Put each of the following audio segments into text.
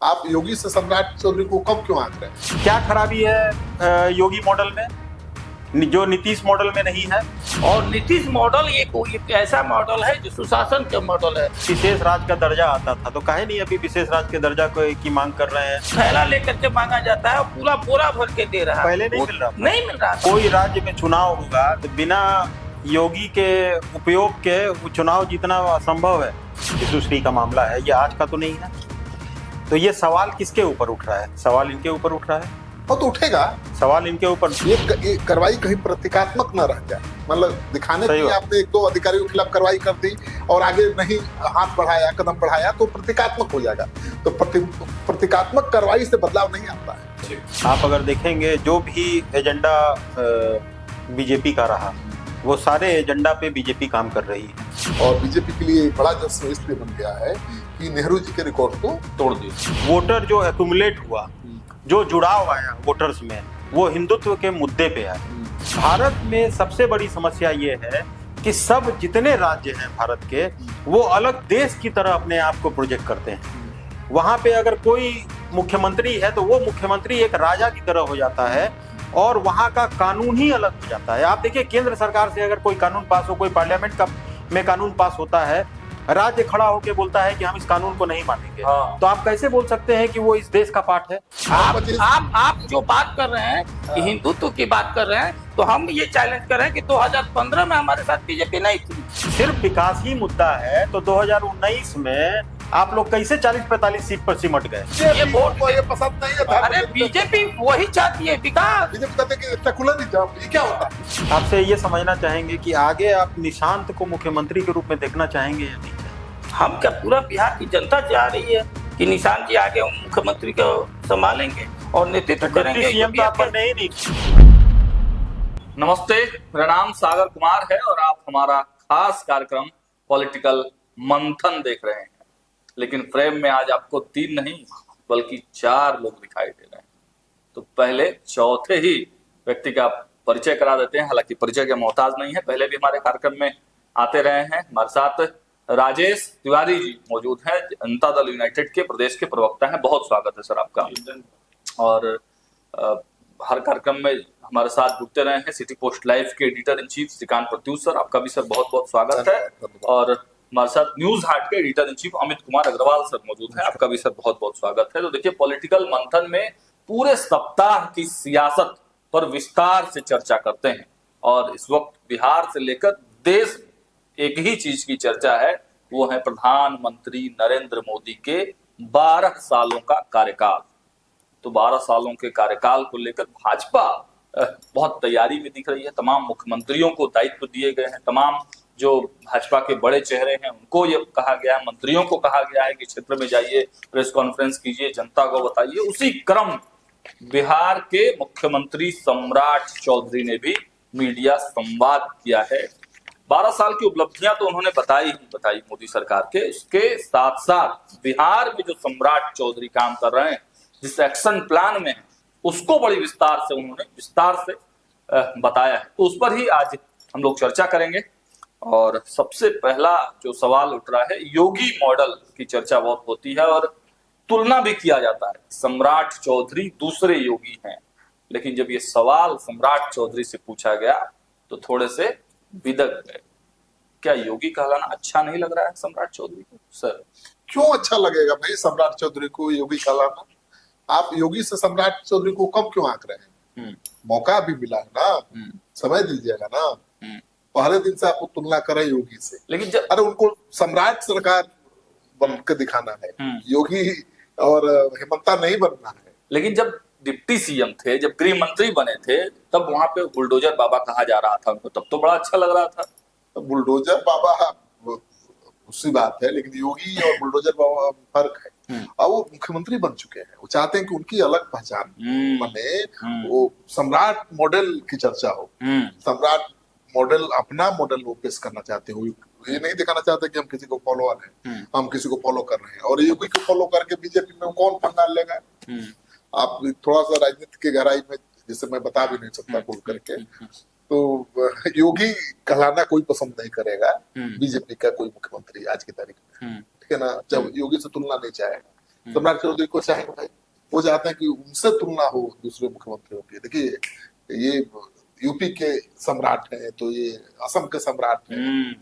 आप योगी से सम्राट चौधरी को कब क्यों आंक रहे हैं? क्या खराबी है योगी मॉडल में जो नीतीश मॉडल में नहीं है? और नीतीश मॉडल एक ऐसा मॉडल है जो सुशासन का मॉडल है। विशेष राज्य का दर्जा आता था तो काहे नहीं अभी विशेष राज्य के दर्जा की मांग कर रहे हैं? थैला लेकर के मांगा जाता है और पूरा बोरा भर के दे रहा है। पहले नहीं मिल रहा था। नहीं मिल रहा था। कोई राज्य में चुनाव होगा तो बिना योगी के उपयोग के वो चुनाव जीतना असंभव है। सुश्री का मामला है, ये आज का तो नहीं है। तो ये सवाल किसके ऊपर उठ रहा है? सवाल इनके ऊपर उठ रहा है। वो तो उठेगा। सवाल इनके ऊपर। ये कार्रवाई कहीं प्रतीकात्मक न रह जाए, मतलब दिखाने के लिए आपने एक दो अधिकारियों के खिलाफ कार्रवाई कर दी और आगे नहीं हाथ बढ़ाया, कदम बढ़ाया तो प्रतीकात्मक हो जाएगा। तो प्रतीकात्मक कार्रवाई से बदलाव नहीं आता है। आप अगर देखेंगे जो भी एजेंडा बीजेपी का रहा वो सारे एजेंडा पे बीजेपी काम कर रही है। और बीजेपी के लिए बड़ा जश्न इसलिए बन गया है कि नेहरू जी के रिकॉर्ड को तोड़ दिया। वोटर जो एक्यूमुलेट हुआ, जो जुड़ाव आया वोटर्स में, वो हिंदुत्व के मुद्दे पे आया। भारत में सबसे बड़ी समस्या ये है कि सब जितने राज्य हैं भारत के, वो अलग देश की तरह अपने आप को प्रोजेक्ट करते हैं। वहां पे अगर कोई मुख्यमंत्री है तो वो मुख्यमंत्री एक राजा की तरह हो जाता है और वहां का कानून ही अलग हो जाता है। आप देखिए केंद्र सरकार से अगर कोई कानून पास हो, कोई पार्लियामेंट का में कानून पास होता है, राज्य खड़ा होकर बोलता है कि हम इस कानून को नहीं मानेंगे। तो आप कैसे बोल सकते हैं कि वो इस देश का पार्ट है? आप जो बात कर रहे हैं कि हिंदुत्व की बात कर रहे हैं, तो हम ये चैलेंज कर रहे हैं कि 2015 में हमारे साथ बीजेपी नहीं थी। सिर्फ विकास ही मुद्दा है तो 2019 में आप लोग कैसे 40-45 सीट पर सिमट गए? ये वोट को ये पसंद नहीं है। अरे बीजेपी वही चाहती है विकास। बीजेपी कहते हैं कि सेकुलरिज्म, ये क्या होता है? आपसे ये समझना चाहेंगे कि आगे आप निशांत को मुख्यमंत्री के रूप में देखना चाहेंगे या नहीं? हम क्या पूरा बिहार की जनता चाह रही है कि निशांत जी आगे मुख्यमंत्री को संभालेंगे और नेतृत्व करेंगे। सीएम तो आपका नहीं। नमस्ते, मेरा नाम सागर कुमार है और आप हमारा खास कार्यक्रम पॉलिटिकल मंथन देख रहे हैं। लेकिन फ्रेम में आज आपको 3 नहीं बल्कि 4 लोग दिखाई दे रहे हैं। तो पहले चौथे ही व्यक्ति का परिचय करा देते हैं। हालांकि परिचय के मोहताज नहीं है, पहले भी हमारे कार्यक्रम में आते रहे हैं। हमारे साथ राजेश तिवारी जी मौजूद हैं, जनता दल यूनाइटेड के प्रदेश के प्रवक्ता हैं। बहुत स्वागत है सर आपका। और हर कार्यक्रम में हमारे साथ जुड़ते रहे हैं सिटी पोस्ट लाइव के editor in chief Shrikant Pratyush sir, आपका भी सर बहुत बहुत स्वागत है। और हमारे साथ न्यूज हाट के editor in chief Amit Kumar Agrawal sir मौजूद हैं, आपका भी सर बहुत बहुत स्वागत है। तो देखिए, पॉलिटिकल मंथन में पूरे सप्ताह की सियासत पर विस्तार से चर्चा करते हैं और इस वक्त बिहार से लेकर देश में एक ही चीज की चर्चा है, वो है प्रधानमंत्री नरेंद्र मोदी के 12 सालों का कार्यकाल। तो 12 सालों के कार्यकाल को लेकर भाजपा बहुत तैयारी में दिख रही है। तमाम मुख्यमंत्रियों को दायित्व दिए गए हैं, तमाम जो भाजपा के बड़े चेहरे हैं उनको ये कहा गया है, मंत्रियों को कहा गया है कि क्षेत्र में जाइए, प्रेस कॉन्फ्रेंस कीजिए, जनता को बताइए। उसी क्रम बिहार के मुख्यमंत्री सम्राट चौधरी ने भी मीडिया संवाद किया है। 12 साल की उपलब्धियां तो उन्होंने बताई मोदी सरकार के। उसके साथ साथ बिहार में जो सम्राट चौधरी काम कर रहे हैं, जिस एक्शन प्लान में है, उसको बड़ी विस्तार से बताया है। तो उस पर ही आज हम लोग चर्चा करेंगे। और सबसे पहला जो सवाल उठ रहा है, योगी मॉडल की चर्चा बहुत होती है और तुलना भी किया जाता है। सम्राट चौधरी दूसरे योगी हैं, लेकिन जब ये सवाल सम्राट चौधरी से पूछा गया तो थोड़े से बिदक गए। क्या योगी कहलाना अच्छा नहीं लग रहा है सम्राट चौधरी को? सर क्यों अच्छा लगेगा भाई सम्राट चौधरी को योगी कहलाना? आप योगी से सम्राट चौधरी को कब क्यों आंक रहे हैं? मौका अभी मिला है ना, समय दीजिएगा ना। पहले दिन से आपको तुलना करें योगी से, लेकिन जब अरे उनको सम्राट सरकार बन के दिखाना है, योगी और हेमंता नहीं बनना है। लेकिन जब डिप्टी सीएम थे, जब गृह मंत्री बने थे, तब वहां पे बुलडोजर बाबा कहा जा रहा था उनको, तब तो बड़ा अच्छा लग रहा था। तो बुलडोजर बाबा उसी बात है, लेकिन योगी और बुलडोजर बाबा फर्क है। और वो मुख्यमंत्री बन चुके हैं, वो चाहते हैं कि उनकी अलग पहचान बने, वो सम्राट मॉडल की चर्चा हो। सम्राट मॉडल, अपना मॉडल वो पेश करना चाहते हो। ये नहीं दिखाना चाहते कि हम किसी को फॉलोअर हैं, हम किसी को फॉलो कर रहे हैं। और योगी को फॉलो करके बीजेपी में कौन पंगा लेगा? आप थोड़ा सा राजनीति की गहराई में, जिसे मैं बता भी नहीं सकता बोल करके, तो योगी कहलाना कोई पसंद नहीं करेगा बीजेपी का कोई मुख्यमंत्री आज की तारीख में, ठीक है ना। जब योगी से तुलना नहीं चाहेगा, सम्राट चौधरी को चाहे भाई, वो चाहते हैं कि उनसे तुलना हो दूसरे मुख्यमंत्रियों की। देखिए ये यूपी के सम्राट हैं तो ये असम के सम्राट हैं,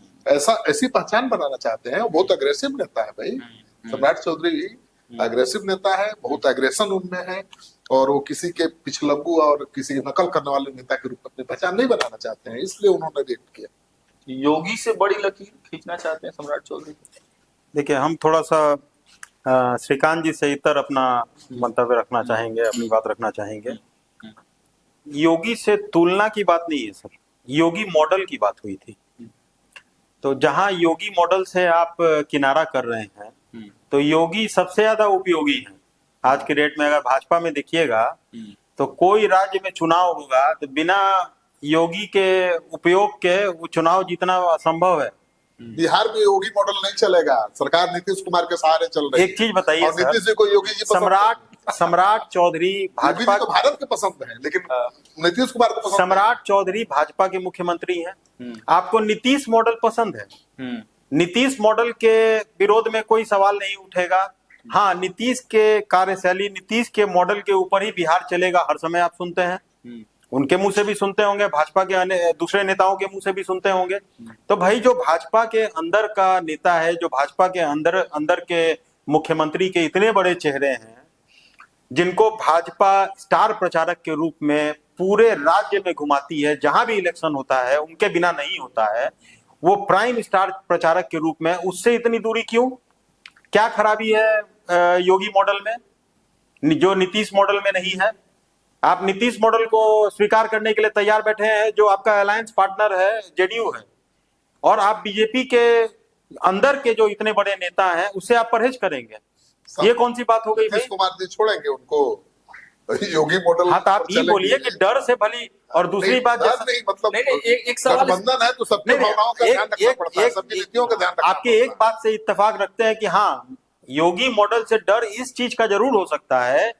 ऐसी पहचान बनाना चाहते हैं। वो बहुत अग्रेसिव नेता है भाई, सम्राट चौधरी अग्रेसिव नेता है, बहुत एग्रेशन उनमें है, और वो किसी के पिछलग्गू और किसी की नकल करने वाले नेता के रूप में अपनी पहचान नहीं बनाना चाहते हैं, इसलिए उन्होंने रिएक्ट किया। योगी से बड़ी लकीर खींचना चाहते हैं सम्राट चौधरी। देखिए हम थोड़ा सा श्रीकांत जी से इतर अपना मंतव्य रखना चाहेंगे, अपनी बात रखना चाहेंगे। योगी से तुलना की बात नहीं है सर, योगी मॉडल की बात हुई थी। तो जहां योगी मॉडल से आप किनारा कर रहे हैं तो योगी सबसे ज्यादा उपयोगी है आज के डेट में। अगर भाजपा में देखिएगा तो कोई राज्य में चुनाव होगा तो बिना योगी के उपयोग के वो चुनाव जीतना असंभव है। बिहार में योगी मॉडल नहीं चलेगा, सरकार नीतीश कुमार के सहारे चल रही है। एक चीज बताइए और नीतीश जी को योगी जी पसंद है। सम्राट चौधरी भाजपा तो भारत के पसंद है, लेकिन नीतीश कुमार को पसंद सम्राट चौधरी भाजपा के मुख्यमंत्री हैं। आपको नीतीश मॉडल पसंद है, नीतीश मॉडल के विरोध में कोई सवाल नहीं उठेगा। हाँ, नीतीश के कार्यशैली, नीतीश के मॉडल के ऊपर ही बिहार चलेगा, हर समय आप सुनते हैं। उनके मुंह से भी सुनते होंगे, भाजपा के दूसरे नेताओं के मुंह से भी सुनते होंगे। तो भाई जो भाजपा के अंदर का नेता है, जो भाजपा के अंदर के मुख्यमंत्री के इतने बड़े चेहरे हैं, जिनको भाजपा स्टार प्रचारक के रूप में पूरे राज्य में घुमाती है, जहां भी इलेक्शन होता है उनके बिना नहीं होता है, वो प्राइम स्टार प्रचारक के रूप में, उससे इतनी दूरी क्यों? क्या खराबी है योगी मॉडल में जो नीतीश मॉडल में नहीं है? आप नीतीश मॉडल को स्वीकार करने के लिए तैयार बैठे हैं, जो आपका अलायंस पार्टनर है जेडीयू है, और आप बीजेपी के अंदर के जो इतने बड़े नेता हैं उससे आप परहेज करेंगे। ये कौन सी बात हो गई भाई? नीतीश कुमार जी छोड़ेंगे उनको योगी मॉडल? हाँ, तो आप ये बोलिए कि डर से भली, और दूसरी बात नहीं, मतलब एक सवाल गठबंधन है तो सबकी भावनाओं का ध्यान रखना पड़ता है, सबकी नीतियों का ध्यान रखना आपके एक बात से इत्तेफाक रखते हैं कि हाँ, योगी मॉडल से डर इस चीज का जरूर हो सकता है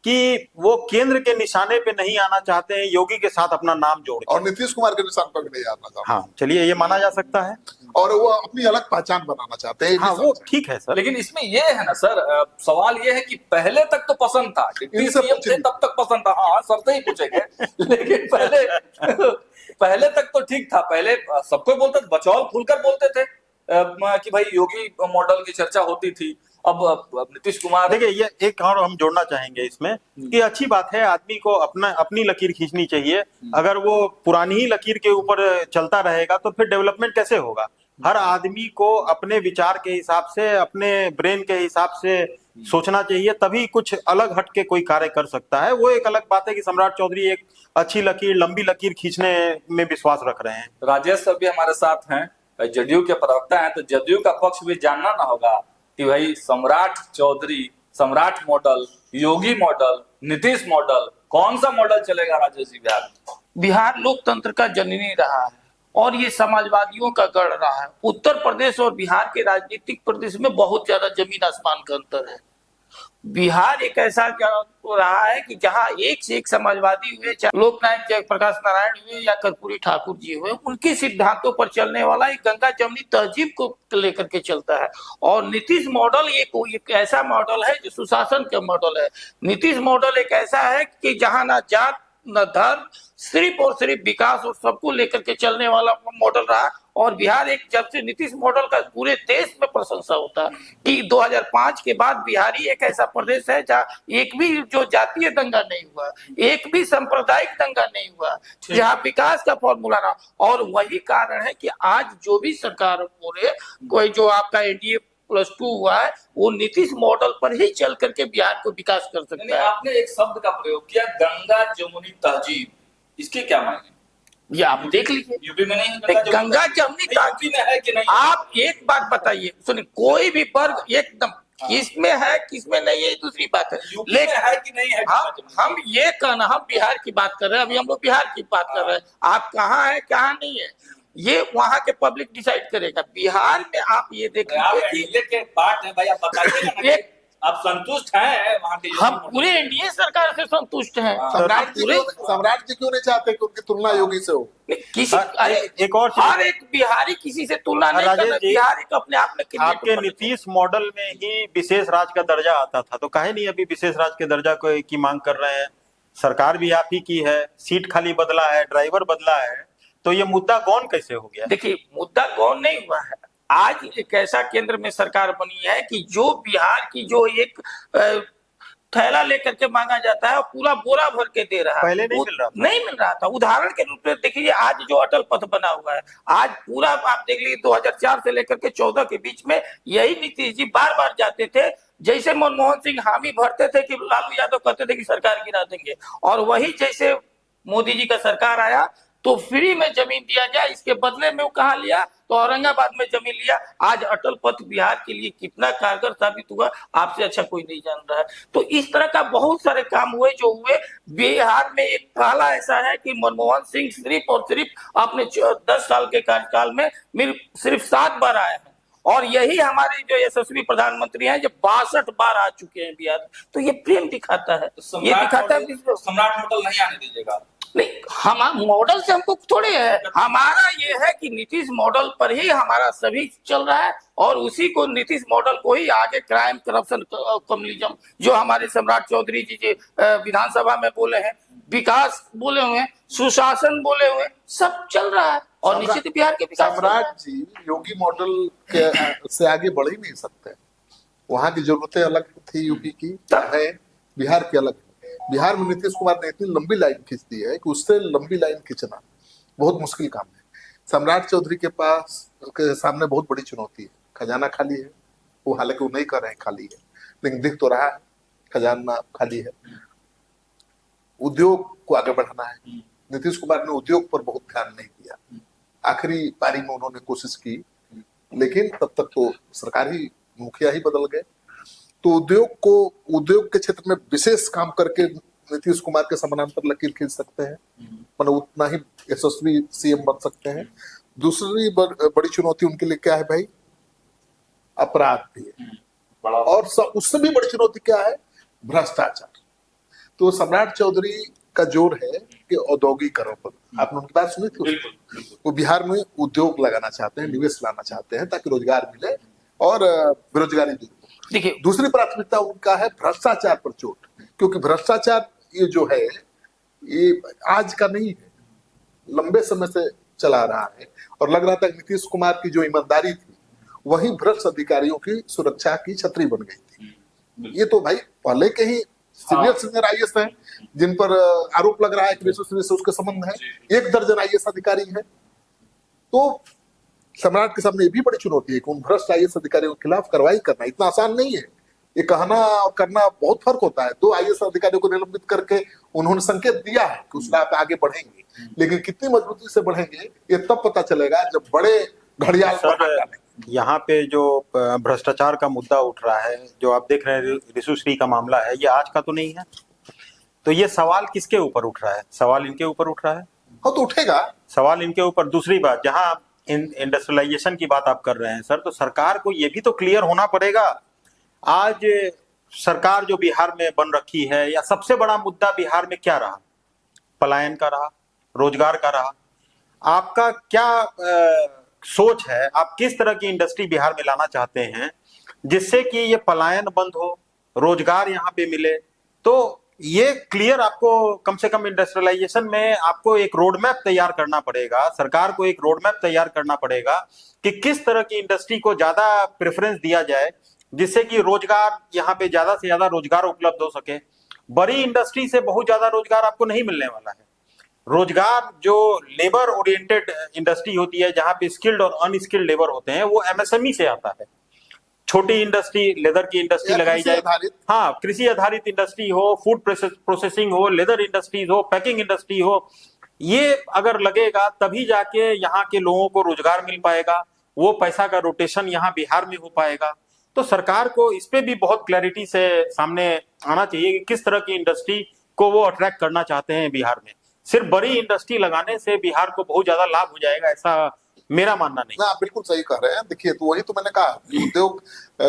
कि वो केंद्र के निशाने पे नहीं आना चाहते हैं, योगी के साथ अपना नाम जोड़ के। और नीतीश कुमार के निशान पर भी नहीं आना चाहते। हाँ, चलिए ये माना जा सकता है, और वो अपनी अलग पहचान बनाना चाहते हैं। हाँ, वो ठीक है सर। लेकिन इसमें ये है ना सर, सवाल ये है कि पहले तक तो पसंद था, सीएम थे तब तक पसंद था। हाँ, सर से ही पूछेंगे। लेकिन पहले तक तो ठीक था, पहले सबको बोलते थे, बचौल खुलकर बोलते थे कि भाई योगी मॉडल की चर्चा होती थी। अब नीतीश कुमार, देखिए ये एक और हम जोड़ना चाहेंगे इसमें कि अच्छी बात है, आदमी को अपनी लकीर खींचनी चाहिए। अगर वो पुरानी ही लकीर के ऊपर चलता रहेगा तो फिर डेवलपमेंट कैसे होगा? हर आदमी को अपने विचार के हिसाब से, अपने ब्रेन के हिसाब से सोचना चाहिए, तभी कुछ अलग हट के कोई कार्य कर सकता है। वो एक अलग बात है कि सम्राट चौधरी एक अच्छी लकीर, लंबी लकीर खींचने में विश्वास रख रहे हैं। राजेश सर भी हमारे साथ हैं, जदयू के प्रवक्ता हैं, तो जदयू का पक्ष भी जानना ना होगा कि भाई सम्राट चौधरी, सम्राट मॉडल, योगी मॉडल, नीतीश मॉडल, कौन सा मॉडल चलेगा राजेश जी बिहार में? बिहार लोकतंत्र का जननी रहा है और ये समाजवादियों का गढ़ रहा है। उत्तर प्रदेश और बिहार के राजनीतिक प्रदेश में बहुत ज्यादा जमीन आसमान का अंतर है। बिहार एक ऐसा रहा है कि जहां एक से एक समाजवादी हुए, चाहे लोकनायक जयप्रकाश नारायण हुए या कर्पूरी ठाकुर जी हुए, उनके सिद्धांतों पर चलने वाला एक गंगा जमनी तहजीब को लेकर के चलता है। और नीतीश मॉडल एक ऐसा मॉडल है जो सुशासन का मॉडल है। नीतीश मॉडल एक ऐसा है कि जहां ना जात न धर्म, सिर्फ और सिर्फ विकास और सबको लेकर के चलने वाला मॉडल रहा। और बिहार एक, जब से नीतीश मॉडल का पूरे देश में प्रशंसा होता है कि 2005 के बाद बिहार ही एक ऐसा प्रदेश है जहाँ एक भी जो जातीय दंगा नहीं हुआ, एक भी सांप्रदायिक दंगा नहीं हुआ, जहाँ विकास का फॉर्मूला रहा। और वही कारण है कि आज जो भी सरकार बोले, कोई जो आपका एनडीए +2 हुआ है, वो नीतीश मॉडल पर ही चल करके बिहार को विकास कर सकता है। आपने एक शब्द का प्रयोग किया, गंगा जमुनी तहजीब, इसके क्या मायने? ये आप देख लीजिए, यूपी में नहीं गंगा जमुनी तहजीब है कि नहीं? आप एक बात बताइए, सुनिए, कोई भी वर्ग एकदम किसमें है किसमें नहीं है दूसरी बात है, लेकिन है कि नहीं है? हम ये कहना, हम बिहार की बात कर रहे हैं, अभी हम लोग बिहार की बात कर रहे हैं। आप कहाँ है कहाँ नहीं है ये वहां के पब्लिक डिसाइड करेगा। बिहार में आप ये देखिए के पार्ट है भाई, आप बताइए आप संतुष्ट हैं वहाँ के हम पूरे एनडीए सरकार से संतुष्ट हैं। सम्राट जी क्यों नहीं चाहते कि उनकी तुलना योगी से हो? किसी अरे एक और चीज- हर एक बिहारी किसी से तुलना नहीं राजेश करना। जी, बिहार एक अपने आप में क्रिएट आपके होता है। नीतीश मॉडल में ही विशेष राज्य का दर्जा आता था, तो काहे नहीं अभी विशेष राज्य के दर्जा की मांग कर रहे हैं? सरकार भी आप ही की है, सीट खाली बदला है, ड्राइवर बदला है, तो ये मुद्दा गौन कैसे हो गया? देखिए, मुद्दा गौन नहीं हुआ है। आज एक ऐसा केंद्र में सरकार बनी है कि जो बिहार की जो एक थैला लेकर के मांगा जाता है, पूरा बोरा भर के दे रहा है। पहले नहीं मिल रहा था। नहीं मिल रहा था। उदाहरण के रूप में देखिए, आज जो अटल पथ बना हुआ है, आज पूरा आप देख लीजिए 2004 से लेकर के 14 के बीच में यही नीतीश जी बार बार जाते थे। जैसे मनमोहन सिंह हामी भरते थे कि लालू यादव कहते थे कि सरकार गिरा देंगे, और वही जैसे मोदी जी का सरकार आया तो फ्री में जमीन दिया जाए, इसके बदले में वो कहा लिया, तो औरंगाबाद में जमीन लिया। आज अटल पथ बिहार के लिए कितना कारगर साबित हुआ, आपसे अच्छा कोई नहीं जान रहा है। तो इस तरह का बहुत सारे काम हुए जो हुए। बिहार में एक काला ऐसा है कि मनमोहन सिंह सिर्फ और सिर्फ अपने 10 साल के कार्यकाल में सिर्फ 7 बार आए हैं, और यही हमारे जो यशस्वी प्रधानमंत्री हैं जो 62 बार आ चुके हैं बिहार। तो ये प्रेम दिखाता है, ये दिखाता है। सम्राट मॉडल नहीं आने दीजिएगा? नहीं, हम मॉडल से हमको थोड़े है, हमारा ये है कि नीतीश मॉडल पर ही हमारा सभी चल रहा है, और उसी को नीतीश मॉडल को ही आगे क्राइम, करप्शन, कम्युनिज्म जो हमारे सम्राट चौधरी जी विधानसभा में बोले हैं, विकास बोले हुए, सुशासन बोले हुए, सब चल रहा है। और निश्चित बिहार के विकास। सम्राट जी योगी मॉडल के से आगे बढ़ ही नहीं सकते। वहां की जरूरतें अलग थी, यूपी की है, बिहार की अलग। बिहार में नीतीश कुमार ने इतनी लंबी लाइन खींच दी है कि उससे लंबी लाइन खींचना बहुत मुश्किल काम है। सम्राट चौधरी के सामने बहुत बड़ी चुनौती है। खजाना खाली है, वो हालांकि वो नहीं कर रहे हैं खाली है, लेकिन दिख तो रहा है खजाना खाली है। उद्योग को आगे बढ़ाना है। नीतीश कुमार ने उद्योग पर बहुत ध्यान नहीं दिया। आखिरी पारी में उन्होंने कोशिश की, लेकिन तब तक तो सरकार ही, मुखिया ही बदल गए। तो उद्योग के क्षेत्र में विशेष काम करके नीतीश कुमार के समानांतर लकीर खींच सकते हैं, मतलब उतना ही यशस्वी सीएम बन सकते हैं। दूसरी बड़ी चुनौती उनके लिए क्या है भाई? अपराध भी है, और उससे भी बड़ी चुनौती क्या है? भ्रष्टाचार। तो सम्राट चौधरी का जोर है कि औद्योगिकरण पर। आपने उनकी बात सुनी थी? वो बिहार में उद्योग लगाना चाहते हैं, निवेश लाना चाहते हैं, ताकि रोजगार मिले और बेरोजगारी दूर हो। देखिए, दूसरी प्राथमिकता उनका है भ्रष्टाचार पर चोट, क्योंकि भ्रष्टाचार ये जो है ये आज का नहीं है, लंबे समय से चला रहा है। और लग रहा था कि नीतीश कुमार की जो ईमानदारी थी वही भ्रष्ट अधिकारियों की सुरक्षा की छतरी बन गई थी। ये तो भाई पहले के ही सीनियर आईएएस हैं जिन पर आरोप लग रहा है कि विश्वसनीय से उसके संबंध है। 1 दर्जन आईएएस अधिकारी है। तो सम्राट के सामने ये भी बड़ी चुनौती है कि उन भ्रष्ट आईएएस अधिकारियों के खिलाफ कार्रवाई करना इतना आसान नहीं है। ये कहना और करना बहुत फर्क होता है। 2 आईएएस अधिकारियों को निलंबित करके उन्होंने संकेत दिया है कि उस राह पे आगे बढ़ेंगे, लेकिन कितनी मजबूती से बढ़ेंगे ये तब पता चलेगा जब बड़े घड़ियाल पर। यहाँ पे जो भ्रष्टाचार का मुद्दा उठ रहा है, जो आप देख रहे हैं रिशुश्री का मामला है, ये आज का तो नहीं है। तो ये सवाल किसके ऊपर उठ रहा है? सवाल इनके ऊपर उठ रहा है। हाँ, तो उठेगा सवाल इनके ऊपर। दूसरी बात, जहां इंडस्ट्रियलाइजेशन की बात आप कर रहे हैं सर, तो सरकार को ये भी तो क्लियर होना पड़ेगा। आज सरकार जो बिहार में बन रखी है, या सबसे बड़ा मुद्दा बिहार में क्या रहा? पलायन का रहा, रोजगार का रहा। आपका क्या सोच है? आप किस तरह की इंडस्ट्री बिहार में लाना चाहते हैं जिससे कि ये पलायन बंद हो, रोजगार यहाँ पे मिले? तो ये क्लियर आपको कम से कम इंडस्ट्रियलाइजेशन में आपको एक रोड मैप तैयार करना पड़ेगा। सरकार को एक रोड मैप तैयार करना पड़ेगा कि किस तरह की इंडस्ट्री को ज्यादा प्रेफरेंस दिया जाए जिससे कि रोजगार यहाँ पे ज्यादा से ज्यादा रोजगार उपलब्ध हो सके। बड़ी इंडस्ट्री से बहुत ज्यादा रोजगार आपको नहीं मिलने वाला है। रोजगार जो लेबर ओरिएंटेड इंडस्ट्री होती है, जहां पे स्किल्ड और अनस्किल्ड लेबर होते हैं, वो एमएसएमई से आता है। छोटी इंडस्ट्री, लेदर की इंडस्ट्री लगाई जाए, हाँ, कृषि आधारित इंडस्ट्री हो, फूड प्रोसेसिंग हो, लेदर इंडस्ट्रीज हो, पैकिंग इंडस्ट्री हो, ये अगर लगेगा तभी जाके यहाँ के लोगों को रोजगार मिल पाएगा, वो पैसा का रोटेशन यहाँ बिहार में हो पाएगा। तो सरकार को इस पे भी बहुत क्लैरिटी से सामने आना चाहिए कि किस तरह की इंडस्ट्री को वो अट्रैक्ट करना चाहते हैं बिहार में। सिर्फ बड़ी इंडस्ट्री लगाने से बिहार को बहुत ज्यादा लाभ हो जाएगा ऐसा मेरा मानना नहीं। ना, आप बिल्कुल सही कह रहे हैं। देखिए, तो वही तो मैंने कहा, उद्योग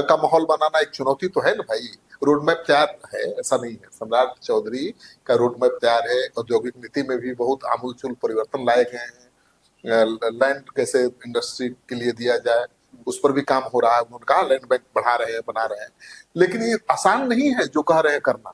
का माहौल बनाना एक चुनौती तो है ना भाई। रोड मैप तैयार है, ऐसा नहीं है। सम्राट चौधरी का रोड मैप तैयार है। औद्योगिक नीति में भी बहुत आमूलचूल परिवर्तन लाए गए हैं। लैंड कैसे इंडस्ट्री के लिए दिया जाए, उस पर भी काम हो रहा है। उन्होंने कहा लैंड बैंक बढ़ा रहे हैं, बना रहे हैं, लेकिन ये आसान नहीं है जो कह रहे हैं करना।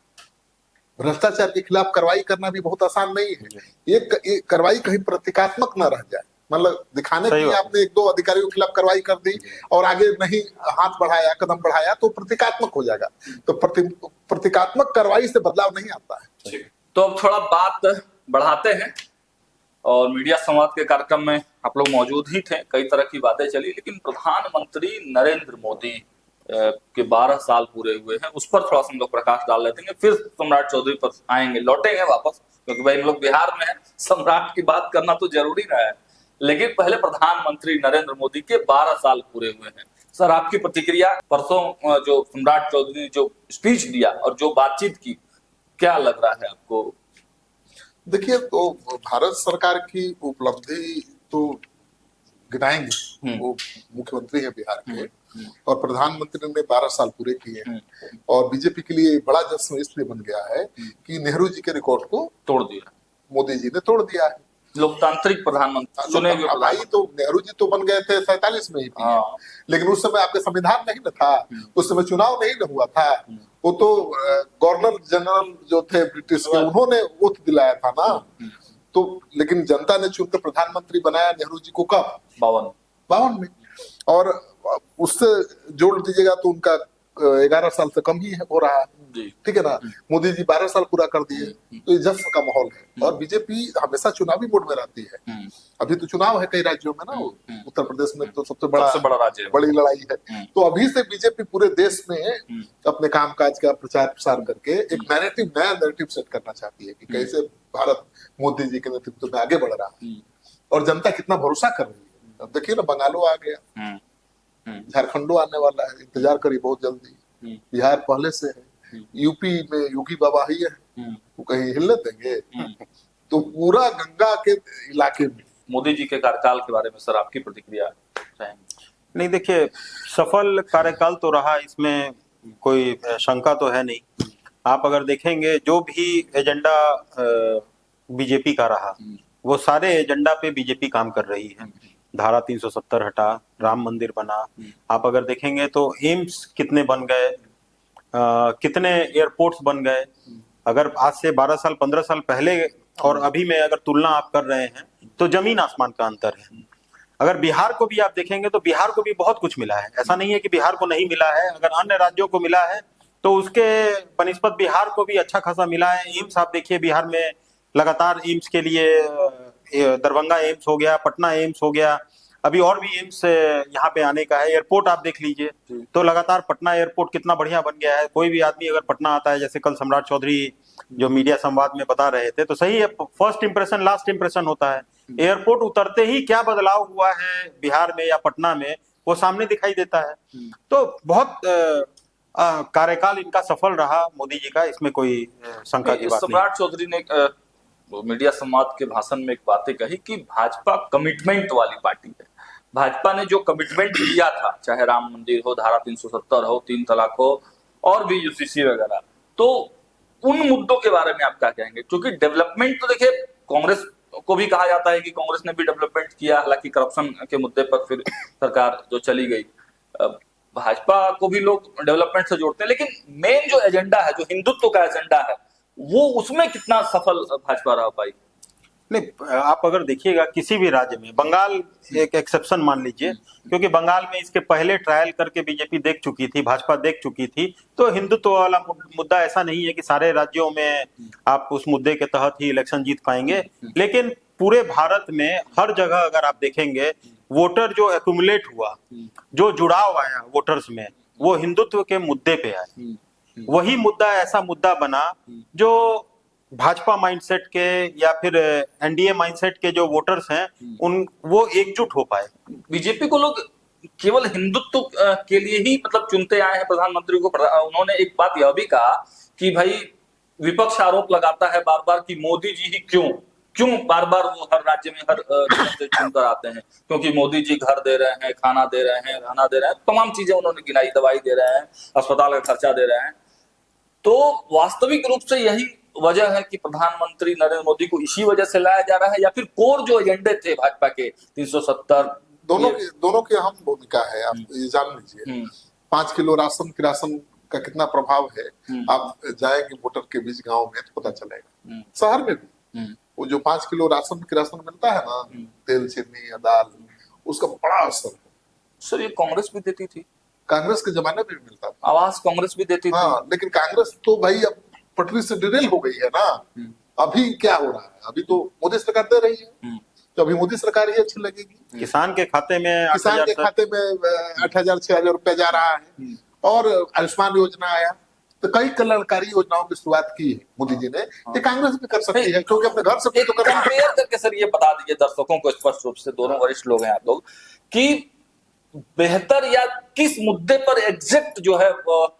भ्रष्टाचार के खिलाफ कार्रवाई करना भी बहुत आसान नहीं है। ये कार्रवाई कहीं प्रतीकात्मक न रह जाए, मतलब दिखाने के लिए आपने एक दो अधिकारियों के खिलाफ कार्रवाई कर दी और आगे नहीं हाथ बढ़ाया, कदम बढ़ाया, तो प्रतीकात्मक हो जाएगा। तो प्रतीकात्मक कार्रवाई से बदलाव नहीं आता है। तो अब थोड़ा बात बढ़ाते हैं, और मीडिया संवाद के कार्यक्रम में आप लोग मौजूद ही थे, कई तरह की बातें चली, लेकिन प्रधानमंत्री नरेंद्र मोदी के 12 साल पूरे हुए हैं, उस पर थोड़ा सा हम लोग प्रकाश डाल लेते हैं। फिर सम्राट चौधरी पर आएंगे, लौटेंगे वापस, क्योंकि भाई हम लोग बिहार में हैं, सम्राट की बात करना तो जरूरी रहा है। लेकिन पहले प्रधानमंत्री नरेंद्र मोदी के 12 साल पूरे हुए हैं। सर, आपकी प्रतिक्रिया, परसों जो सम्राट चौधरी ने जो स्पीच दिया और जो बातचीत की, क्या लग रहा है आपको? देखिए, तो भारत सरकार की उपलब्धि तो गिनाएंगे, वो मुख्यमंत्री है बिहार के, और प्रधानमंत्री ने 12 साल पूरे किए हैं। और बीजेपी के लिए बड़ा जश्न इसलिए बन गया है कि नेहरू जी के रिकॉर्ड को तोड़ दिया, मोदी जी ने तोड़ दिया है। लोकतांत्रिक प्रधानमंत्री चुने हुए भाई, तो नेहरू जी तो बन गए थे 47 में ही, लेकिन उस समय आपके संविधान नहीं न था, उस समय चुनाव नहीं न हुआ था। वो तो गवर्नर जनरल जो थे ब्रिटिश के, उन्होंने ओथ दिलाया था ना। तो लेकिन जनता ने चुनकर प्रधानमंत्री बनाया नेहरू जी को कब? 52 में। और उससे जोड़ दीजिएगा तो उनका 11 साल से कम ही हो रहा है, ठीक है ना। मोदी जी 12 साल पूरा कर दिए, तो ये जश्न का माहौल है। और बीजेपी हमेशा चुनावी मोड में रहती है। अभी तो चुनाव है कई राज्यों में ना, उत्तर प्रदेश में तो सबसे बड़ा राज्य है, बड़ी लड़ाई है। तो अभी से बीजेपी पूरे देश में अपने कामकाज का प्रचार प्रसार करके एक नैरेटिव, नया नैरेटिव सेट करना चाहती है कि कैसे भारत मोदी जी के नेतृत्व में आगे बढ़ रहा है और जनता कितना भरोसा कर रही है। अब देखिए ना, बंगालो आ गया, झारखंडो आने वाला है, इंतजार करिए बहुत जल्दी। बिहार पहले से है, यूपी में योगी बाबा ही है, वो कहीं हिलने देंगे? तो पूरा गंगा के इलाके में मोदी जी के कार्यकाल के बारे में सर आपकी प्रतिक्रिया? नहीं, देखिए, सफल कार्यकाल तो रहा, इसमें कोई शंका तो है नहीं। आप अगर देखेंगे जो भी एजेंडा बीजेपी का रहा, वो सारे एजेंडा पे बीजेपी काम कर रही है। धारा 370 हटा, राम मंदिर बना। आप अगर देखेंगे तो एम्स कितने बन गए, कितने एयरपोर्ट्स बन गए। अगर आज से 12 साल 15 साल पहले और अभी में अगर तुलना आप कर रहे हैं तो जमीन आसमान का अंतर है। अगर बिहार को भी आप देखेंगे तो बिहार को भी बहुत कुछ मिला है, ऐसा नहीं है कि बिहार को नहीं मिला है। अगर अन्य राज्यों को मिला है तो उसके बनिस्बत बिहार को भी अच्छा खासा मिला है। एम्स आप देखिए, बिहार में लगातार एम्स के लिए दरभंगा एम्स हो गया, पटना एम्स हो गया, अभी और भी एम्स यहाँ पे आने का है। एयरपोर्ट आप देख लीजिए तो लगातार पटना एयरपोर्ट कितना बढ़िया बन गया है। कोई भी आदमी अगर पटना आता है, जैसे कल सम्राट चौधरी जो मीडिया संवाद में बता रहे थे, तो सही है, फर्स्ट इंप्रेशन लास्ट इंप्रेशन होता है। एयरपोर्ट उतरते ही क्या बदलाव हुआ है बिहार में या पटना में, वो सामने दिखाई देता है। तो बहुत कार्यकाल इनका सफल रहा मोदी जी का, इसमें कोई शंका की बात नहीं। सम्राट चौधरी ने मीडिया संवाद के भाषण में एक बातें कही कि भाजपा कमिटमेंट वाली पार्टी है। भाजपा ने जो कमिटमेंट दिया था, चाहे राम मंदिर हो, धारा 370 हो, 3 तलाक हो, और भी यूसीसी वगैरह, तो उन मुद्दों के बारे में आप क्या कहेंगे? क्योंकि डेवलपमेंट तो देखिए, कांग्रेस को भी कहा जाता है कि कांग्रेस ने भी डेवलपमेंट किया, हालांकि करप्शन के मुद्दे पर फिर सरकार जो चली गई। भाजपा को भी लोग डेवलपमेंट से जोड़ते हैं, लेकिन मेन जो एजेंडा है, जो हिंदुत्व का एजेंडा है, वो उसमें कितना सफल भाजपा रह पाई? नहीं, आप अगर देखिएगा किसी भी राज्य में, बंगाल एक एक्सेप्शन मान लीजिए, क्योंकि बंगाल में इसके पहले ट्रायल करके बीजेपी देख चुकी थी, भाजपा देख चुकी थी। तो हिंदुत्व वाला मुद्दा ऐसा नहीं है कि सारे राज्यों में आप उस मुद्दे के तहत ही इलेक्शन जीत पाएंगे, लेकिन पूरे भारत में हर जगह अगर आप देखेंगे, वोटर जो एक्यूमुलेट हुआ, जो जुड़ाव आया वोटर्स में, वो हिंदुत्व के मुद्दे पे आया। वही मुद्दा ऐसा मुद्दा बना जो भाजपा माइंडसेट के या फिर एनडीए माइंडसेट के जो वोटर्स हैं, वो एकजुट हो पाए। बीजेपी को लोग केवल हिंदुत्व के लिए ही मतलब चुनते आए हैं प्रधानमंत्री को। उन्होंने एक बात यह भी कहा कि भाई, विपक्ष आरोप लगाता है बार बार कि मोदी जी ही क्यों बार बार वो हर राज्य में हर जगह से चुनकर आते हैं? क्योंकि मोदी जी घर दे रहे हैं, खाना दे रहे हैं, रहना दे रहे हैं, तमाम चीजें उन्होंने गिनाई, दवाई दे रहे हैं, अस्पताल का खर्चा दे रहे हैं। तो वास्तविक रूप से यही वजह है कि प्रधानमंत्री नरेंद्र मोदी को इसी वजह से लाया जा रहा है, या फिर कोर जो एजेंडे थे भाजपा के 370 दोनों की अहम भूमिका है। आप ये जान लीजिए 5 किलो राशन का कितना प्रभाव है। आप जाएंगे वोटर के बीच गांव में तो पता चलेगा। शहर में भी वो जो 5 किलो राशन मिलता है ना, तेल चीनी या दाल, उसका बड़ा असर है। सर ये कांग्रेस भी देती थी, कांग्रेस के जमाने में भी मिलता था। आवास कांग्रेस भी देती थी। हाँ, लेकिन कांग्रेस तो भाई अब पटरी से डिरेल हो गई है ना। अभी क्या हो रहा है? अभी तो मोदी सरकार दे रही है, तो अभी मोदी सरकार ही अच्छी लगेगी। किसान के खाते में 8,000 6,000 रुपया जा रहा है। और आयुष्मान योजना आया, तो कई कल्याणकारी योजनाओं की शुरुआत की है मोदी जी ने। ये कांग्रेस भी कर सकती है, क्योंकि अपने घर से एक कंपेयर करके सर ये बता दीजिए दर्शकों को स्पष्ट रूप से, दोनों वरिष्ठ लोग हैं आप लोग, कि बेहतर या किस मुद्दे पर एग्जैक्ट जो है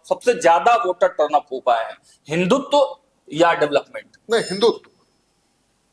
सबसे ज्यादा वोटर टर्नअप हो पाए हैं, हिंदुत्व या डेवलपमेंट? नहीं, हिंदुत्व।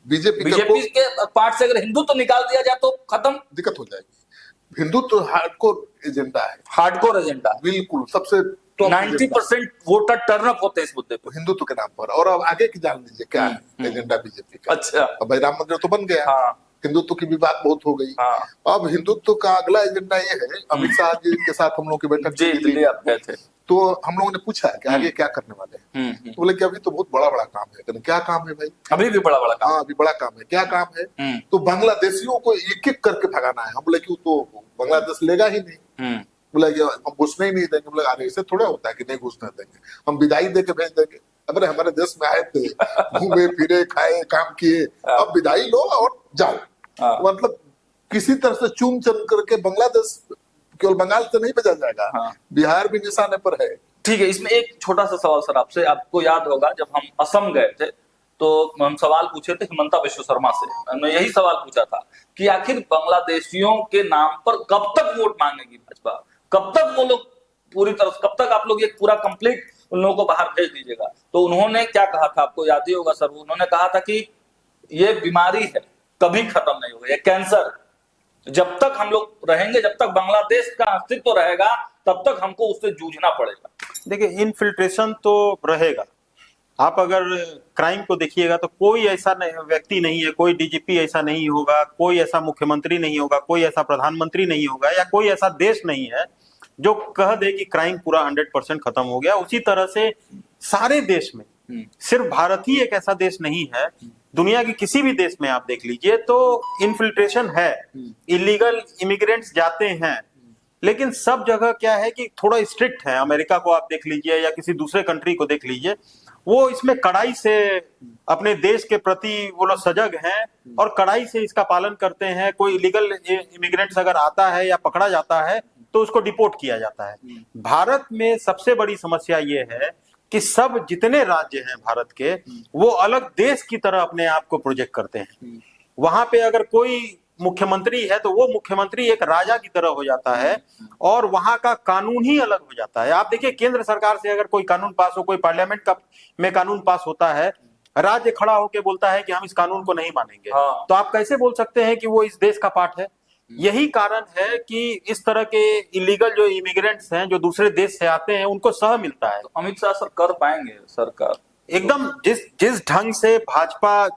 बीजेपी के पार्ट से अगर हिंदुत्व निकाल दिया जाए तो खत्म, दिक्कत हो जाएगी। हिंदुत्व हार्डकोर एजेंडा है, हार्डकोर एजेंडा, बिल्कुल सबसे 90% वोटर टर्नअप होते हैं इस मुद्दे पर, हिंदुत्व के नाम पर। और अब आगे की जान लीजिए क्या है एजेंडा बीजेपी का। अच्छा, अब भाई राम मंदिर तो बन गया। हाँ। हिंदुत्व की भी बात बहुत हो गई। हाँ। अब हिंदुत्व का अगला एजेंडा ये है, अमित शाह जी के साथ हम लोग की बैठक जी दिल्ली आप गए थे, तो हम लोगों ने पूछा कि आगे क्या करने वाले हैं। तो बोले कि अभी तो बहुत बड़ा बड़ा काम है। कहते क्या काम है भाई? अभी भी बड़ा बड़ा काम। हाँ, अभी बड़ा काम है। क्या काम है? तो बांग्लादेशियों को एक एक करके भगाना है। हम बोले कि वो तो बांग्लादेश लेगा ही नहीं। बोला कि हम घुसने ही नहीं देंगे। बोला अरे ऐसे थोड़ा होता है कि नहीं घुसने देंगे, हम विदाई दे के भेज देंगे। अरे हमारे देश में आए थे, घूमे फिरे, खाए, काम किए, अब विदाई लो और जाओ। मतलब किसी तरह से चूम चम करके बांग्लादेश, केवल बंगाल से नहीं भेजा जाएगा, बिहार भी निशाने पर है। ठीक है, इसमें एक छोटा सा सवाल सर आपसे, आपको याद होगा जब हम असम गए थे तो हम सवाल पूछे थे हिमंता विश्व शर्मा से, हमने यही सवाल पूछा था कि आखिर बांग्लादेशियों के नाम पर कब तक वोट मांगेगी भाजपा, कब तक वो लोग पूरी तरह, कब तक आप लोग ये पूरा कंप्लीट उन लोगों को बाहर भेज दीजिएगा? तो उन्होंने क्या कहा था, आपको याद ही होगा सर, उन्होंने कहा था कि ये बीमारी है, कभी खत्म नहीं होगा, ये कैंसर, जब तक हम लोग रहेंगे, जब तक बांग्लादेश का अस्तित्व रहेगा, तब तक हमको उससे जूझना पड़ेगा। देखिए, इन्फिल्ट्रेशन तो रहेगा। आप अगर क्राइम को देखिएगा तो कोई ऐसा व्यक्ति नहीं है, कोई डीजीपी ऐसा नहीं होगा, कोई ऐसा मुख्यमंत्री नहीं होगा, कोई ऐसा प्रधानमंत्री नहीं होगा, या कोई ऐसा देश नहीं है जो कह दे कि क्राइम पूरा 100% खत्म हो गया। उसी तरह से सारे देश में, सिर्फ भारत ही एक ऐसा देश नहीं है, दुनिया के किसी भी देश में आप देख लीजिए तो इन्फिल्ट्रेशन है, इलीगल इमिग्रेंट्स जाते हैं। लेकिन सब जगह क्या है कि थोड़ा स्ट्रिक्ट है। अमेरिका को आप देख लीजिए या किसी दूसरे कंट्री को देख लीजिए, वो इसमें कड़ाई से अपने देश के प्रति वो लोग सजग हैं और कड़ाई से इसका पालन करते हैं। कोई इलीगल इमिग्रेंट्स अगर आता है या पकड़ा जाता है तो उसको डिपोर्ट किया जाता है। भारत में सबसे बड़ी समस्या ये है कि सब जितने राज्य हैं भारत के, वो अलग देश की तरह अपने आप को प्रोजेक्ट करते हैं। वहां पे अगर कोई मुख्यमंत्री है तो वो मुख्यमंत्री एक राजा की तरह हो जाता है और वहां का कानून ही अलग हो जाता है। आप देखिए, केंद्र सरकार से अगर कोई कानून पास हो, कोई पार्लियामेंट का में कानून पास होता है, राज्य खड़ा होकर बोलता है कि हम इस कानून को नहीं मानेंगे। तो आप कैसे बोल सकते हैं कि वो इस देश का पार्ट है? यही कारण है कि इस तरह के इलीगल जो इमिग्रेंट्स हैं, जो दूसरे देश से आते हैं, उनको सह मिलता है। तो अमित शाह सर कर पाएंगे सरकार? एकदम जिस ढंग से भाजपा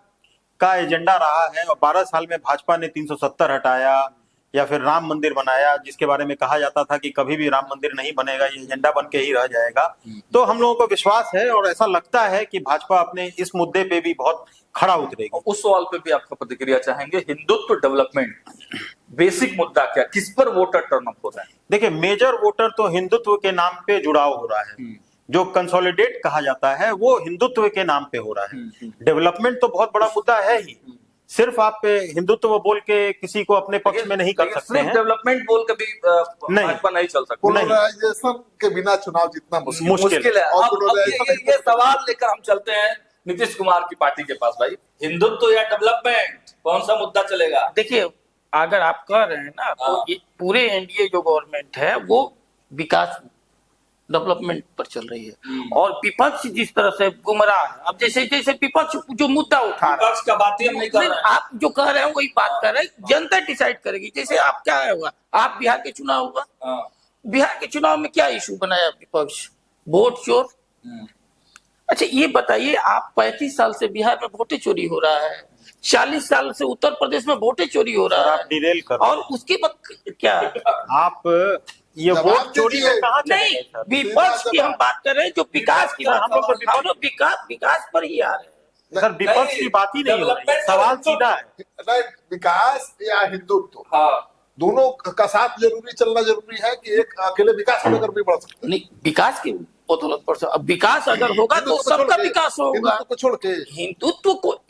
का एजेंडा रहा है, और 12 साल में भाजपा ने 370 हटाया या फिर राम मंदिर बनाया, जिसके बारे में कहा जाता था कि कभी भी राम मंदिर नहीं बनेगा, ये एजेंडा बन के ही रह जाएगा। तो हम लोगों को विश्वास है और ऐसा लगता है कि भाजपा अपने इस मुद्दे पे भी बहुत खड़ा उतरेगी। उस सवाल पे भी आपका प्रतिक्रिया चाहेंगे, हिंदुत्व डेवलपमेंट बेसिक मुद्दा क्या, किस पर वोटर टर्नअप हो रहा है? देखिए, मेजर वोटर तो हिंदुत्व के नाम पे जुड़ाव हो रहा है। जो कंसोलिडेट कहा जाता है वो हिंदुत्व के नाम पे हो रहा है। डेवलपमेंट तो बहुत बड़ा मुद्दा है ही, सिर्फ आप हिंदुत्व बोल के किसी को अपने पक्ष में नहीं कर सकते हैं। डेवलपमेंट बोल के भी भाजपा नहीं चल सकती। पोलराइजेशन के बिना चुनाव जीतना मुश्किल है। अब ये सवाल लेकर हम चलते हैं नीतीश कुमार की पार्टी के पास। भाई, हिंदुत्व या डेवलपमेंट, कौन सा मुद्दा चलेगा? देखिए, अगर आप कह रहे हैं ना, तो पूरे एनडीए जो गवर्नमेंट है वो विकास डेवलपमेंट पर चल रही है और विपक्ष जिस तरह से गुमराह है। अब जैसे जैसे विपक्ष जो मुद्दा उठा रहा है, विपक्ष का बात ही हम नहीं कर रहे हैं। आप जो कह रहे हैं वही बात कर रहे हैं, जनता डिसाइड करेगी। जैसे आप क्या होगा, आप बिहार के चुनाव होगा, हाँ। बिहार के चुनाव में क्या इशू बनाया विपक्ष? वोट चोर। अच्छा ये बताइए, आप 35 साल से बिहार में वोटें चोरी हो रहा है, 40 साल से उत्तर प्रदेश में वोटें चोरी हो रहा आप है, डिरेल कर रहे और उसके बाद क्या? आप ये जवाब वोट चोरी दीजिए। में कहाँ चले नहीं, गए सर? विपक्ष की हम बात कर रहे हैं, जो विकास की बात, हम लोग तो हम लोग विकास पर ही आ रहे हैं। सर विपक्ष की बात ही नहीं हो रही, सवाल सीधा है। नहीं, विकास या हिंदुत्व हाँ दोनों का साथ जरूरी चलना जरूरी है कि एक अकेले विकास को लेकर भी बढ़ सकते नहीं, विकास की बदौलत पर अब विकास अगर होगा तो हिंदुत्व को सबका छोड़ के- विकास होगा। हिंदुत्व को छोड़ के हिंदुत्व को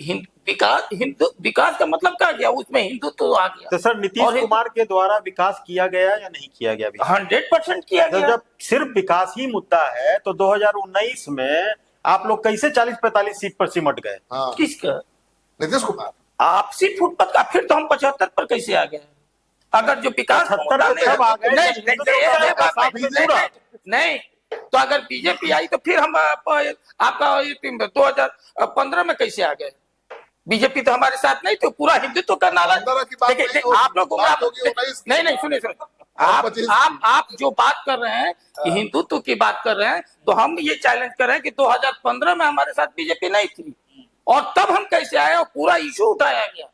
विकास का मतलब क्या गया? उसमें हिंदुत्व आ गया। तो सर नीतीश कुमार के द्वारा विकास किया गया या नहीं किया गया बिहार? 100% किया तो गया। जब सिर्फ विकास ही मुद्दा है तो 2019 में आप लोग कैसे 40-45 सीट पर सिमट गए? हाँ किसका? नीतीश कुमार आपसी फुटपाथ का, फिर तो हम 75 पर कैसे आ गए? अगर जो विकास 75 पे कब आ गए? नहीं, तो अगर बीजेपी आई तो फिर हम आपका 2015 में कैसे आ गए? बीजेपी तो हमारे साथ नहीं, तो पूरा हिंदुत्व का नारा। 15 की बात देखिए, नहीं होगी, आप लोग बात होगी 19 की। नहीं सुनिए और 25 की। आप जो बात कर रहे हैं कि हिंदुत्व की बात कर रहे हैं, तो हम ये चैलेंज कर रहे हैं कि 2015 में हमारे साथ बीजेपी नहीं थी, और तब हम कैसे आए और पूरा इशू उठाया गया?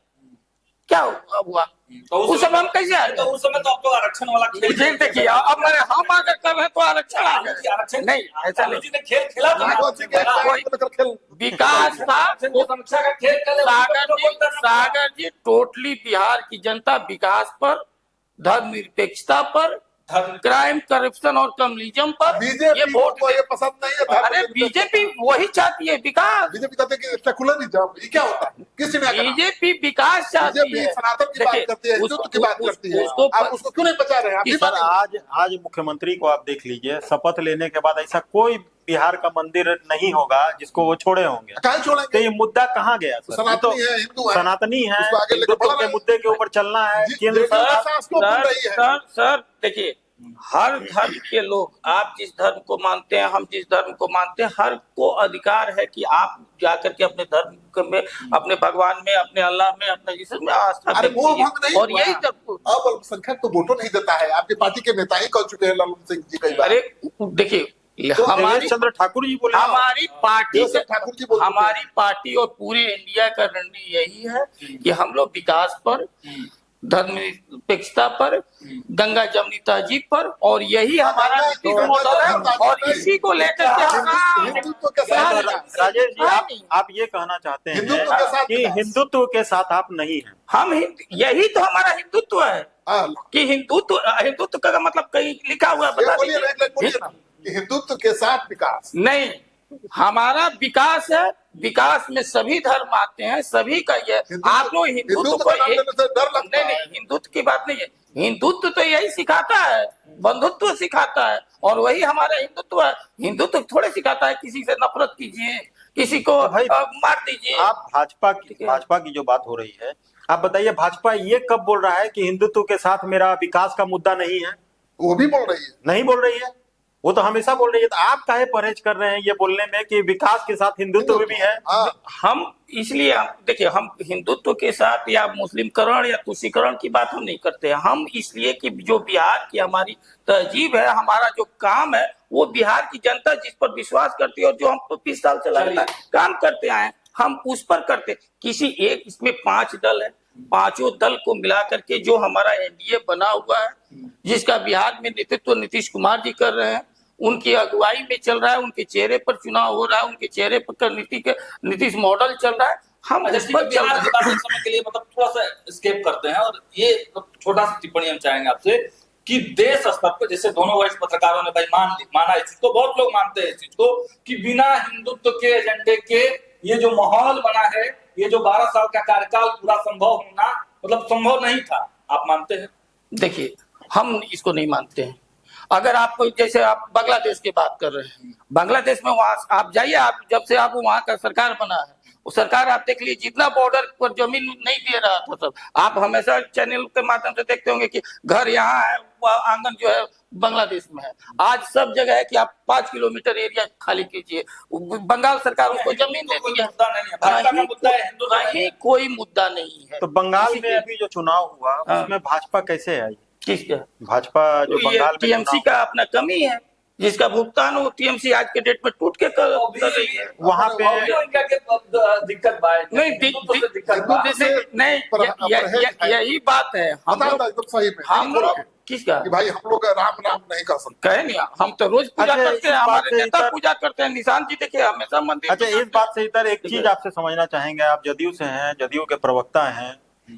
क्या हुआ तो उस समय हम कैसे आए? तो उस समय तो आप लोग आरक्षण वाला खेल फिर देखिए, अब हम अगर कर रहे हैं तो आरक्षण आ गया। आरक्षण नहीं, ऐसा लालू नहीं। जी ने खेल खेला था ना। राघव जी के कोई- को लेकर खेल विकास था समीक्षा का खेल खेले। सागर जी टोटली बिहार की जनता विकास पर, धर्मनिरपेक्षता पर, क्राइम करप्शन और कम्युनिज्म पर ये बीजेपी वोट को ये पसंद नहीं है। अरे बीजेपी वही चाहती है, विकास। बीजेपी कहते हैं कि सेकुलरिज्म, ये क्या होता है? किस ने कहा? बीजेपी विकास चाहती बीजेपी है। सनातन की बात देखिए, करती है, हिंदुत्व की बात करती है। आप उसको क्यों नहीं बचा रहे हैं? आप भी सर मानिए। आज मुख्यमंत्री को आप देख लीजिए, शपथ लेने के बाद ऐसा कोई बिहार का मंदिर नहीं होगा जिसको वो छोड़े होंगे। काहे तो छोड़ेंगे? ये मुद्दा कहाँ गया सर? सनातनी है, हिंदू है, सनातनी है, उसको आगे लेके हिंदुत्व बढ़ना के है। मुद्दे के ऊपर चलना है। जी- केंद्र जी- सरकार सांस को भूल रही है। सर देखिए, हर धर्म के लोग, आप जिस धर्म को मानते हैं, हम जिस धर्म को मानते हैं, हर को अधिकार है कि आप जाकर के अपने धर्म में, अपने भगवान में, अपने अल्लाह में, अपने जीसस में आस्था अरे व्यक्त वो कीजिए। भंग नहीं और हुआ। यही जब अब अल्पसंख्यक तो वोटों नहीं देता है। आपकी पार्टी के नेता ही कह चुके हैं, लालू सिंह जी कई बार। अरे देखिए, हमारी देवेश चंद्र ठाकुर जी बोले हमारी पार्टी देवेश ठाकुर जी बोल चुके हैं। हमारी पार्टी और पूरे इंडिया का रणनीति यही है कि हम लोग विकास पर, धर्मनिरपेक्षता पर, गंगा जमुनी तहजीब पर, और यही हमारा नीति मॉडल है, और इसी को लेकर के हम हिंदुत्व के साथ राजेश जी, आप ये कहना चाहते हिंदुत्व के हैं साथ कि विकास। हिंदुत्व के साथ आप नहीं हैं। यही तो हमारा हिंदुत्व है हाँ, कि हिंदुत्व का मतलब कहीं लिखा हुआ है, ये बता बोलिए ना, एक लाइन बोलिए ना दीजिए। कि हिंदुत्व के साथ विकास। नहीं, हमारा विकास है, विकास में सभी धर्म आते हैं, सभी का ये। आप लोग हिंदुत्व को का नाम लेने से डर लगता नहीं, हिंदुत्व की बात नहीं है। हिंदुत्व तो यही सिखाता है, बंधुत्व सिखाता है, और वही हमारा हिंदुत्व है। हिंदुत्व थोड़े सिखाता है किसी से नफरत कीजिए, किसी को भाई, मार दीजिए। आप भाजपा की जो बात हो रही है, आप बताइए भाजपा ये कब बोल रहा है कि हिंदुत्व के साथ मेरा विकास का मुद्दा नहीं है? वो भी बोल रही है। नहीं बोल रही है, वो तो हमेशा बोल रही है। तो आप काहे परहेज कर रहे हैं ये बोलने में कि विकास के साथ हिंदुत्व भी है? हाँ, हम इसलिए देखिए, हम हिंदुत्व के साथ या मुस्लिमकरण या तुष्टीकरण की बात हम नहीं करते हैं। हम इसलिए कि जो बिहार की हमारी तहजीब है, हमारा जो काम है, वो बिहार की जनता जिस पर विश्वास करती है और जो हम 20 साल से लगातार काम करते आए हैं, हम उस पर करते। किसी एक, इसमें 5 दल है, पांचों दल को मिला करके जो हमारा एनडीए बना हुआ है, जिसका बिहार में नेतृत्व नीतीश कुमार जी कर रहे हैं, उनकी अगुवाई में चल रहा है, उनके चेहरे पर चुनाव हो रहा है, उनके चेहरे पर नीतीश मॉडल चल रहा है। हम उस पर चल बिहार रहे की बात एक समय के लिए मतलब थोड़ा सा स्केप करते हैं, और ये छोटा सा टिप्पणी हम चाहेंगे आपसे कि देश स्तर पर, जैसे दोनों वरिष्ठ पत्रकारों ने भाई माना इस चीज को, बहुत लोग मानते हैं इस चीज को, कि बिना हिंदुत्व के एजेंडे के ये जो माहौल बना है, ये जो 12 साल का कार्यकाल पूरा संभव होना, मतलब संभव नहीं था। आप मानते हैं? देखिए, हम इसको नहीं मानते हैं। अगर आप जैसे आप बांग्लादेश की बात कर रहे हैं, बांग्लादेश में वहां आप जाइए, आप जब से आप वहां का सरकार बना है, वो सरकार आप देख लीजिए जितना बॉर्डर पर जमीन नहीं दे रहा था सब, आप हमेशा चैनल के माध्यम से देखते होंगे कि घर यहाँ है, आंगन जो है बांग्लादेश में है। आज सब जगह है कि आप 5 किलोमीटर एरिया खाली कीजिए, बंगाल सरकार उसको जमीन दे दी है। मुद्दा नहीं है, भाजपा का मुद्दा है, हिंदू कहीं कोई मुद्दा नहीं है। तो बंगाल में अभी जो चुनाव हुआ उसमें भाजपा कैसे आई? किसका? भाजपा जो तो ये बंगाल में टीएमसी का अपना कमी है, जिसका भुगतान वो टीएमसी आज के डेट में टूट के कर रही है। वहां पे दिक्कत बात नहीं यही बात है। हम बताओ लोग ना, एकदम सही में हम बोल लोग के किसका कि भाई हम लोग राम नाम नहीं कर सकते। कहे नहीं, हम तो रोज पूजा अच्छा, करते हैं, इस बात हमारे से नेता इधर- पूजा करते हैं, निशान जी देखिए हमेशा मंदिर। अच्छा, इस बात से इधर एक चीज आपसे समझना चाहेंगे, आप जदयू से हैं, जदयू के प्रवक्ता हैं,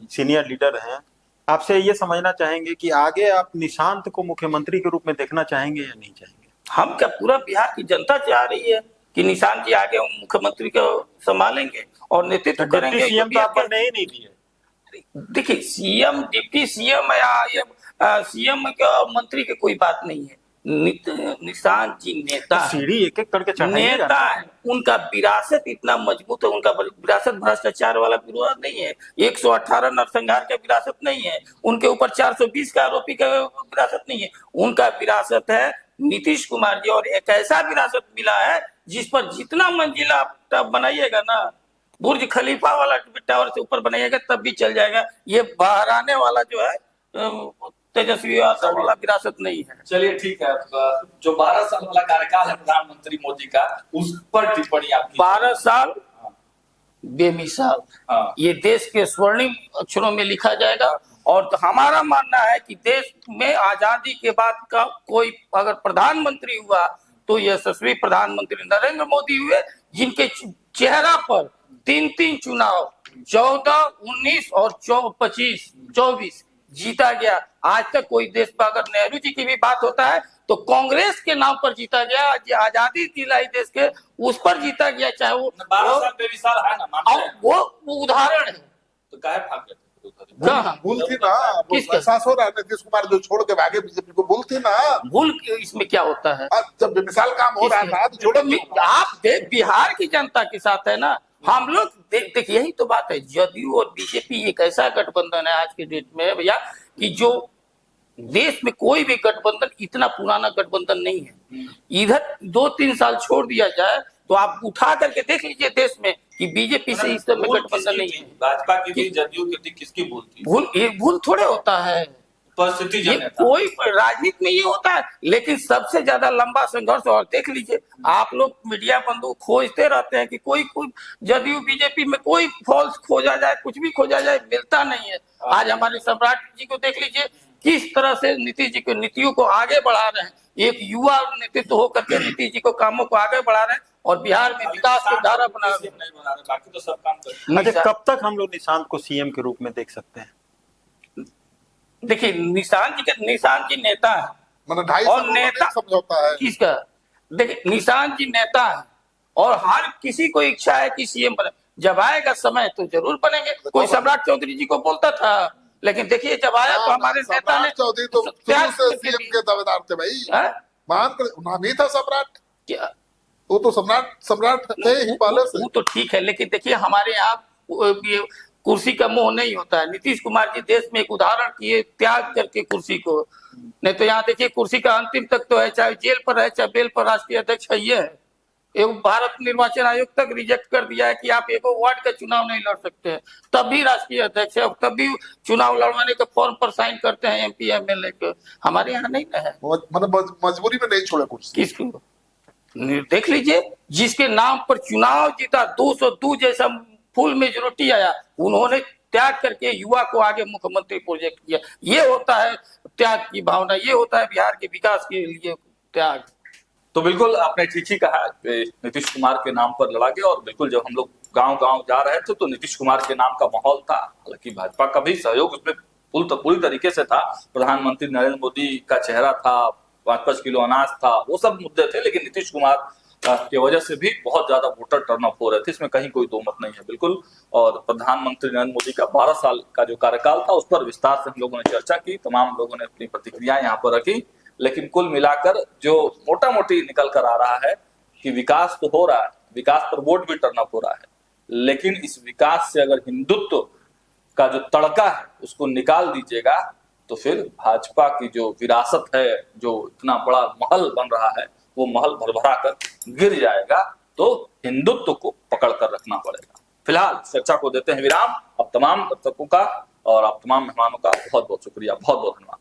सीनियर लीडर हैं, आपसे ये समझना चाहेंगे कि आगे आप निशांत को मुख्यमंत्री के रूप में देखना चाहेंगे या नहीं चाहेंगे? हम क्या पूरा बिहार की जनता चाह रही है कि निशांत जी आगे मुख्यमंत्री को संभालेंगे और नेतृत्व करेंगे। डिप्टी सीएम तो आप बनने ही नहीं दिए। देखिए सीएम, डिप्टी सीएम या ये सीएम का मंत्री की कोई बात नहीं है। निशांत जी नेता है, सीढ़ी एक एक करके चढ़ाइएगा। नेता है, उनका विरासत इतना मजबूत है, उनका विरासत भ्रष्टाचार वाला विरोध नहीं है, 118 नरसंहार का विरासत नहीं है, उनके ऊपर 420 का आरोपी का विरासत नहीं है, उनका विरासत है नीतीश कुमार जी। और एक ऐसा विरासत मिला है जिस पर जितना मंजिला आप बनाइएगा ना, बुर्ज खलीफा वाला टावर से ऊपर बनाइएगा तब भी चल जाएगा। ये बाहर आने वाला जो है तेजस्वी यादव वाला विरासत नहीं है। चलिए ठीक है, जो 12 साल वाला कार्यकाल है प्रधानमंत्री मोदी का, उस पर टिप्पणी आपकी। 12 साल बेमिसाल, हाँ। ये देश के स्वर्णिम अक्षरों में लिखा जाएगा। और तो हमारा मानना है कि देश में आजादी के बाद का कोई अगर प्रधानमंत्री हुआ तो यशस्वी प्रधानमंत्री नरेंद्र मोदी हुए, जिनके चेहरा पर 3 चुनाव 14, 19 और 24 जीता गया। आज तक कोई देश पर अगर नेहरू जी की भी बात होता है तो कांग्रेस के नाम पर जीता गया, जो आजादी दिलाई देश के उस पर जीता गया, चाहे वो 12 साल बेमिसाल है ना, मानते हैं। वो उदाहरण है। तो काहे भाग गए थे? कहाँ? भूल थी ना, किसका? एहसास हो रहा है नीतीश कुमार जो छोड़ के भागे बीजेपी को, भूल थी ना। भूल इसमें क्या होता है? अब जब बेमिसाल काम हो रहा था तो छोड़ो क्यों? आप बिहार की जनता के साथ है ना, हम लोग देख यही तो बात है। जदयू और बीजेपी एक ऐसा गठबंधन है आज के डेट में भैया कि जो देश में कोई भी गठबंधन इतना पुराना गठबंधन नहीं है। इधर 2-3 साल छोड़ दिया जाए तो आप उठा करके देख लीजिए देश में कि बीजेपी से इस समय गठबंधन नहीं है। भाजपा की थी, जदयू की थी, किसकी भूल थी? ये भूल थोड़े होता है, परिस्थिति ये जन्य था। कोई राजनीति में ये होता है। लेकिन सबसे ज्यादा लंबा संघर्ष, और देख लीजिए आप लोग मीडिया बंधु खोजते रहते हैं कि कोई जदयू बीजेपी में कोई फॉल्स खोजा जाए, कुछ भी खोजा जाए, मिलता नहीं है। आज हमारे सम्राट जी को देख लीजिए किस तरह से नीतीश जी की नीतियों को आगे बढ़ा रहे हैं। एक युवा नेतृत्व होकर के नीतीश जी को कामों को आगे बढ़ा रहे हैं और बिहार में विकास की धारा बना रहे हैं। नहीं बना रहे, बाकी तो सब काम कर रहे हैं। अच्छा, कब तक हम लोग निशांत को सीएम के रूप में देख सकते हैं? देखिए निशांत जी नेता है मतलब 2.5 और साल नेता समझौता है। किसका? देखिए निशांत जी नेता है और हर किसी को इच्छा है कि सीएम बने। जब आएगा समय तो जरूर बनेंगे। कोई सम्राट चौधरी जी को बोलता था, लेकिन देखिए जब आया तो हमारे नेता ने सम्राट चौधरी तो त्याग शुरू से करके सीएम के दावेदार थे भाई। हैं? मान कर नाम ही था सम्राट, क्या? वो तो सम्राट थे ही पहले से। वो तो ठीक है, लेकिन देखिए हमारे यहाँ ये कुर्सी का मोह नहीं होता है। नीतीश कुमार जी देश में एक उदाहरण किए, त्याग करके कुर्सी को। नहीं तो यहाँ देखिए कुर्सी का अंतिम तक तो है, चाहे जेल पर है चाहे बेल पर राष्ट्रीय अध्यक्ष है। ये है एक भारत निर्वाचन आयोग तक रिजेक्ट कर दिया है कि आप एक वार्ड का चुनाव नहीं लड़ सकते हैं, तब भी राष्ट्रीय अध्यक्ष है, तब भी चुनाव लड़वाने के फॉर्म पर साइन करते हैं एमपी एमएलए के। हमारे यहाँ नहीं है। मतलब मजबूरी में नहीं छोड़ा कुर्सी। किसको? देख लीजिए जिसके नाम पर चुनाव जीता, 202 जैसा फुल मेजोरिटी आया, उन्होंने त्याग करके युवा को आगे मुख्यमंत्री प्रोजेक्ट किया। ये होता है त्याग की भावना, ये होता है बिहार के विकास के लिए त्याग। तो बिल्कुल आपने ठीक ही कहा कि नीतीश कुमार के नाम पर लड़ा गया। और बिल्कुल जब हम लोग गांव-गांव जा रहे थे तो नीतीश कुमार के नाम का माहौल था। हालांकि भाजपा का भी सहयोग उसमें पूरी तरीके से था। प्रधानमंत्री नरेंद्र मोदी का चेहरा था, 5-5 किलो अनाज था, वो सब मुद्दे थे। लेकिन नीतीश कुमार की वजह से भी बहुत ज्यादा वोटर टर्नअप हो रहे थे, इसमें कहीं कोई दो मत नहीं है बिल्कुल। और प्रधानमंत्री नरेंद्र मोदी का 12 साल का जो कार्यकाल था उस पर विस्तार से हम लोगों ने चर्चा की, तमाम लोगों ने अपनी प्रतिक्रियाएं यहाँ पर रखी। लेकिन कुल मिलाकर जो मोटा मोटी निकल कर आ रहा है कि विकास तो हो रहा है, विकास पर वोट भी टर्न अप हो रहा है, लेकिन इस विकास से अगर हिंदुत्व का जो तड़का है उसको निकाल दीजिएगा तो फिर भाजपा की जो विरासत है, जो इतना बड़ा महल बन रहा है, वो महल भरभरा कर गिर जाएगा। तो हिंदुत्व को पकड़ कर रखना पड़ेगा। फिलहाल चर्चा को देते हैं विराम। अब तमाम दर्शकों का और आप तमाम मेहमानों का बहुत बहुत शुक्रिया, बहुत बहुत धन्यवाद।